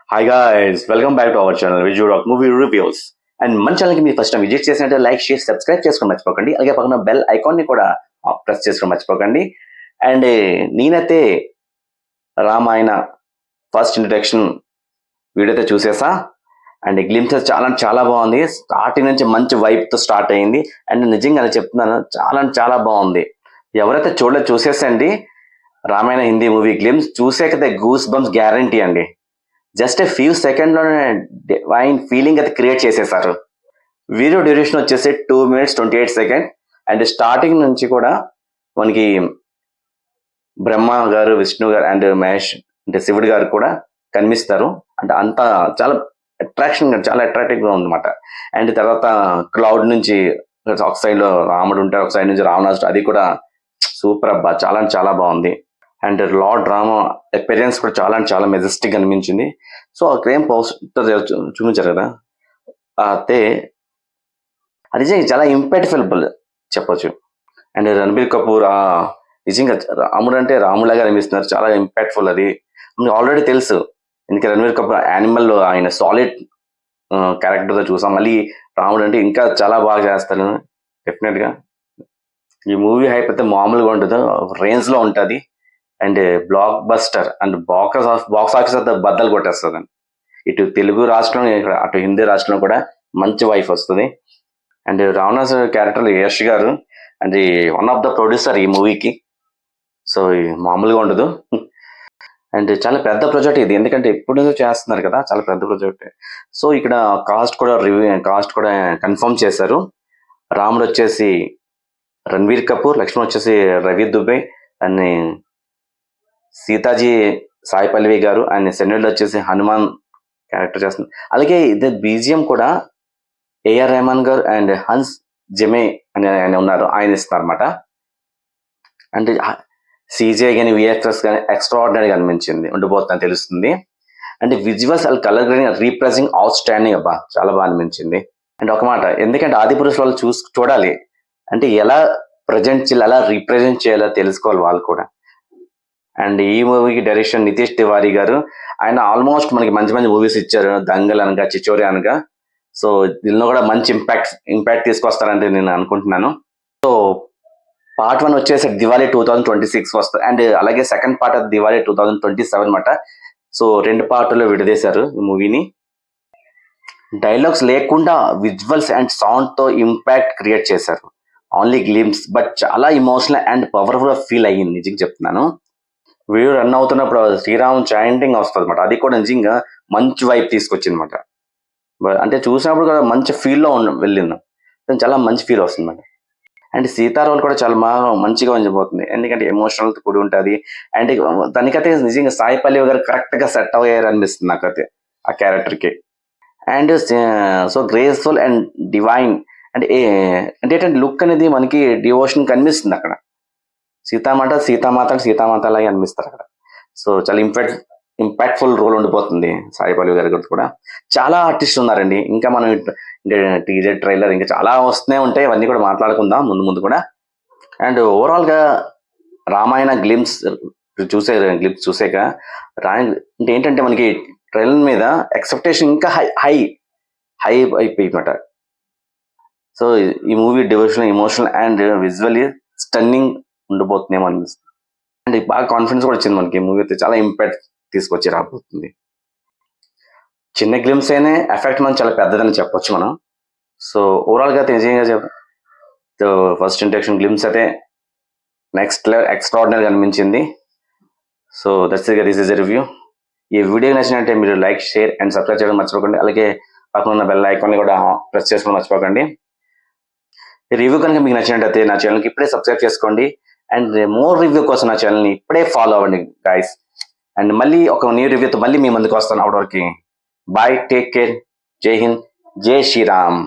Hi guys, welcome back to our channel Visual Rock Movie Reviews. And మన ఛానల్కి మీరు first time visit చేసినట్టు like share subscribe చేసుకొని మర్చిపోకండి. అలాగే పక్కన బెల్ ఐకాన్ని కూడా ప్రెస్ చేసుకొని మర్చిపోకండి. అండ్ నేనైతే రామాయణ ఫస్ట్ ఇంట్రడక్షన్ వీడియో అయితే చూసేసా. అండ్ గ్లిమ్సెస్ చాలా బాగుంది. స్టార్టింగ్ నుంచి మంచి వైబ్తో స్టార్ట్ అయింది. అండ్ నిజంగా అది చెప్తున్నాను, చాలా బాగుంది. ఎవరైతే చూసేసండి రామాయణ హిందీ మూవీ గ్లిమ్స్ చూసేకైతే గూస్ బంప్స్ గ్యారంటీ అండి. జస్ట్ ఫ్యూ సెకండ్లోనే డివైన్ ఫీలింగ్ అయితే క్రియేట్ చేసేసారు. వీడియో డ్యూరేషన్ వచ్చేసి 2 minutes 28 seconds. అండ్ స్టార్టింగ్ నుంచి కూడా మనకి బ్రహ్మ గారు, విష్ణు గారు అండ్ మహేష్ అంటే శివుడు గారు కూడా కనిపిస్తారు. అంటే అంతా చాలా చాలా అట్రాక్టివ్గా ఉందన్నమాట. అండ్ తర్వాత క్లౌడ్ నుంచి ఒక సైడ్ లో రాముడు ఉంటారు, ఒక సైడ్ నుంచి రావణాసుడు, అది కూడా సూపర్ అబ్బా, చాలా బాగుంది. అండ్ లార్డ్ రామ అపిరియన్స్ కూడా చాలా మెజెస్టిక్ అనిపించింది. సో అక్కడ ఏం పోస్టర్ చూపించారు కదా, అయితే అది చాలా ఇంపాక్ట్ఫుల్ చెప్పొచ్చు. అండ్ రణబీర్ కపూర్ నిజంగా రాముడు అంటే రాములాగా అనిపిస్తున్నారు, చాలా ఇంపాక్ట్ఫుల్. అది మనకు ఆల్రెడీ తెలుసు, ఎందుకంటే రణబీర్ కపూర్ యానిమల్ ఆయన సాలిడ్ క్యారెక్టర్తో చూసాం. మళ్ళీ రాముడు అంటే ఇంకా చాలా బాగా చేస్తారు డెఫినెట్గా. ఈ మూవీ హైప్ అయితే మామూలుగా ఉంటుంది, రేంజ్లో ఉంటుంది. And block buster and box office అయితే బద్దలు కొట్టేస్తుంది. ఇటు తెలుగు రాష్ట్రం, అటు హిందీ రాష్ట్రంలో కూడా మంచి వైఫ్ వస్తుంది. అండ్ రావణాస్ క్యారెక్టర్ యష్ గారు and one of the producer ఈ మూవీకి. సో మామూలుగా ఉండదు. అండ్ చాలా పెద్ద ప్రాజెక్ట్ ఇది, ఎందుకంటే ఎప్పుడు చేస్తున్నారు కదా, చాలా పెద్ద ప్రాజెక్ట్. సో ఇక్కడ కాస్ట్ కూడా కన్ఫర్మ్ చేశారు. రాముడు వచ్చేసి రణబీర్ కపూర్, లక్ష్మణ్ వచ్చేసి రవి దుబే, అండ్ సీతాజీ సాయి పల్లవి గారు, అండ్ సెన్యుల్ వచ్చేసి హనుమాన్ క్యారెక్టర్ చేస్తుంది. అలాగే ఇది బీజిఎం కూడా ఏఆర్ రెహమాన్ గారు అండ్ హన్స్ జెమే అని ఆయన ఉన్నారు, ఆయన ఇస్తున్నారు అనమాట. అంటే సీజే కానీ విఎఫ్ఎక్స్ కానీ ఎక్స్ట్రాఆర్డినరీగా అనిపించింది, ఉండబోతుందని తెలుస్తుంది. అంటే visuals and colour grading represent out standing అబ్బా, చాలా బాగా అనిపించింది. అండ్ ఒక మాట, ఎందుకంటే ఆదిపురుషులు వాళ్ళు చూడాలి అంటే ఎలా ఎలా రీప్రజెంట్ చేయాలో తెలుసుకోవాలి వాళ్ళు కూడా. అండ్ ఈ మూవీకి డైరెక్షన్ నితీష్ తివారీ గారు. ఆయన ఆల్మోస్ట్ మనకి మంచి మూవీస్ ఇచ్చారు, దంగల్ అనగా, చిచోరి అనగా. సో దీనిలో కూడా మంచి ఇంపాక్ట్ తీసుకొస్తారంటే నేను అనుకుంటున్నాను. సో పార్ట్ 1 వచ్చేసి దివాళీ 2026 వస్తుంది. అండ్ అలాగే సెకండ్ పార్ట్ దివాళీ 2027 అనమాట. సో 2 పార్టులో విడదీశారు ఈ మూవీని. డైలాగ్స్ లేకుండా విజువల్స్ అండ్ సౌండ్తో ఇంపాక్ట్ క్రియేట్ చేశారు. ఓన్లీ గ్లిమ్స్ బట్ చాలా ఇమోషనల్ అండ్ పవర్ఫుల్ ఫీల్ అయ్యింది, నిజంగా చెప్తున్నాను. వీడియో రన్ అవుతున్నప్పుడు శ్రీరామ్ చాయింటింగ్ వస్తుంది అనమాట, అది కూడా నిజంగా మంచి వైపు తీసుకొచ్చింది అనమాట. అంటే చూసినప్పుడు కూడా మంచి ఫీల్లో వెళ్ళింది, చాలా మంచి ఫీల్ వస్తుంది అనమాట. అండ్ సీతారాములు కూడా చాలా బాగా మంచిగా ఉంచిపోతుంది, ఎందుకంటే ఎమోషనల్ కూడి ఉంటుంది. అండ్ దానికైతే నిజంగా సాయి పల్లవి గారు కరెక్ట్గా సెట్ అయ్యారు అనిపిస్తుంది నాకైతే ఆ క్యారెక్టర్కి. And so graceful and divine అంటే ఏంటంటే లుక్ అనేది మనకి డివోషన్ కనిపిస్తుంది అక్కడ. సీతామాత లాగా అనిపిస్తారు అక్కడ. సో చాలా ఇంపాక్ట్ఫుల్ రోల్ ఉండిపోతుంది సాయి పల్లవి గారి గురించి కూడా. చాలా ఆర్టిస్టులు ఉన్నారండి, ఇంకా మనం టీజర్ ట్రైలర్ ఇంకా చాలా వస్తూనే ఉంటాయి, అవన్నీ కూడా మాట్లాడుకుందాం ముందు కూడా. అండ్ ఓవరాల్గా రామాయణ గ్లిమ్స్ చూసాక అంటే ఏంటంటే మనకి ట్రైలర్ మీద ఎక్స్పెక్టేషన్ ఇంకా హై అయిపోయి అనమాట. సో ఈ movie devotional, emotional and visually stunning ఉండబోతుందేమో అనిపిస్తుంది. అండ్ బాగా కాన్ఫిడెన్స్ కూడా వచ్చింది మనకి, మూవీ అయితే చాలా ఇంపాక్ట్ తీసుకొచ్చి రాబోతుంది. చిన్న గ్లిమ్స్ అయినా ఎఫెక్ట్ మనం చాలా పెద్దదని చెప్పొచ్చు మనం. సో ఓవరాల్గా అయితే నిజంగా ఫస్ట్ ఇంట్రడక్షన్ గ్లిమ్స్ అయితే నెక్స్ట్ లెవెల్ ఎక్స్ట్రాఆర్డినరీగా అనిపించింది. So this is a review. ఈ వీడియో నచ్చినట్టే మీరు లైక్, షేర్ అండ్ సబ్స్క్రైబ్ చేయడం మర్చిపోకండి. అలాగే పక్కన ఉన్న బెల్ ఐకాన్ని కూడా ప్రెస్ చేసుకోవడం మర్చిపోకండి. రివ్యూ కనుక మీకు నచ్చినట్టయితే నా ఛానల్కి ఇప్పుడే సబ్స్క్రైబ్ చేసుకోండి. అండ్ మోర్ రివ్యూ కోసం నా ఛానల్ని ఇప్పుడే ఫాలో అవ్వండి గైస్. అండ్ మళ్ళీ ఒక న్యూ రివ్యూతో మళ్ళీ మీ ముందుకు వస్తాను. అప్పటివరకు బాయ్, టేక్ కేర్, జై హింద్, జై శ్రీరామ్.